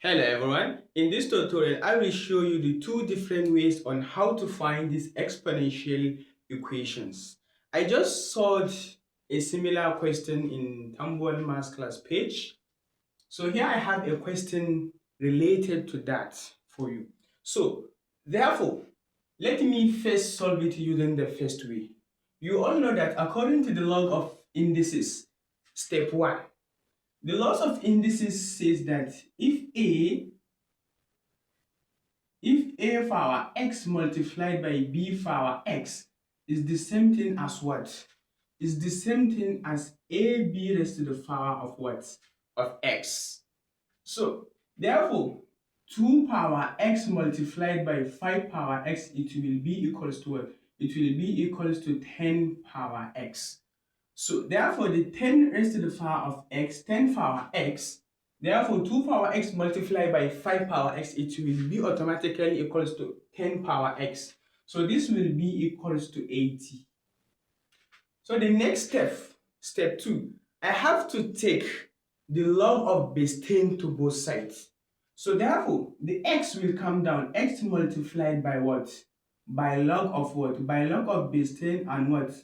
Hello everyone, in this tutorial I will show you the two different ways on how to find these exponential equations. I just solved a similar question in Tambol Maths class page. So here I have a question related to that for you. So therefore, let me first solve it using the first way. You all know that according to the law of indices, step 1, the laws of indices says that if a power x multiplied by b power x is the same thing as what? Is the same thing as ab raised to the power of what? Of x. So, therefore, 2 power x multiplied by 5 power x, it will be equals to what? It will be equals to 10 power x. So, therefore, the 10 raised to the power of x, 10 power x, therefore, 2 power x multiplied by 5 power x, it will be automatically equals to 10 power x. So this will be equals to 80. So the next step 2, I have to take the log of base 10 to both sides. So therefore, the x will come down, x multiplied by what? By log of what? By log of base 10 and what?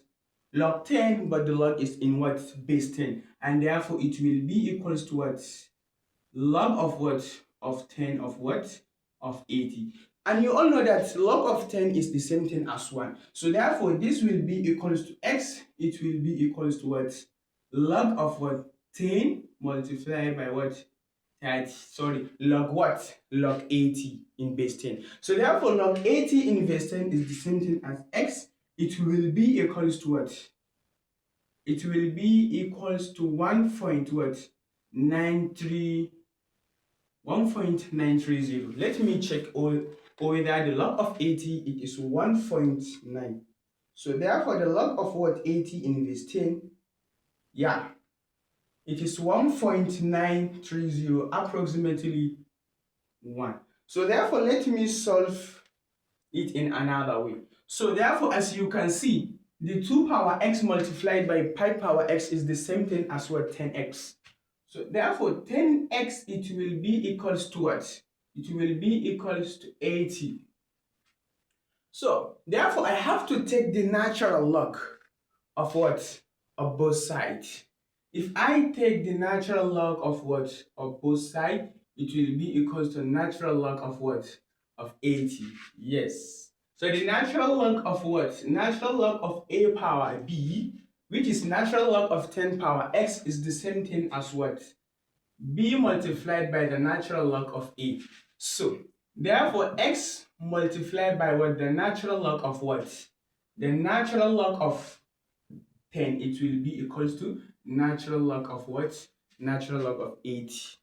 Log 10, but the log is in what? Base 10. And therefore, it will be equals to what? Log of what? Of 10 of what? Of 80. And you all know that log of 10 is the same thing as 1. So therefore, this will be equals to x. It will be equals to what? Log of what? 10 multiplied by what? Log what? Log 80 in base 10. So therefore, log 80 in base 10 is the same thing as x. It will be equals to what? It will be equals to 1.930. Let me check whether the log of 80 it is 1.9. So therefore the log of what? 80 in base 10, yeah, it is 1.930, approximately 1. So therefore let me solve it in another way. So therefore, as you can see, the 2 power x multiplied by pi power x is the same thing as what? 10x. So therefore, 10x it will be equals to what? It will be equals to 80. So therefore, I have to take the natural log of what? Of both sides. If I take the natural log of what? Of both sides, it will be equals to natural log of what? Of 80. Yes. So the natural log of what? Natural log of a power b, which is natural log of 10 power x, is the same thing as what? B multiplied by the natural log of a. So therefore x multiplied by what? The natural log of what? The natural log of 10, it will be equals to natural log of what? Natural log of 80.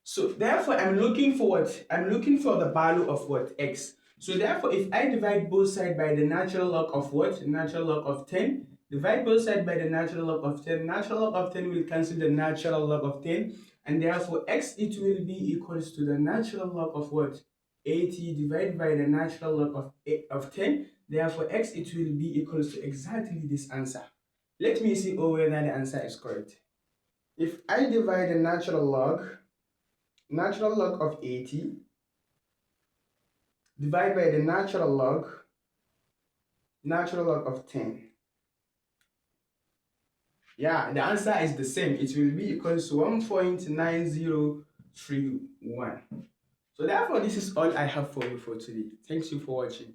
So therefore, I'm looking for what? I'm looking for the value of what? X. So therefore, if I divide both sides by the natural log of what? Natural log of 10. Divide both sides by the natural log of 10. Natural log of 10 will cancel the natural log of 10. And therefore, x it will be equals to the natural log of what? 80 divided by the natural log of 10. Therefore, x it will be equals to exactly this answer. Let me see whether the answer is correct. If I divide the natural log of 80 divided by the natural log of 10. Yeah, the answer is the same. It will be equals to 1.9031. So therefore, this is all I have for you for today. Thanks you for watching.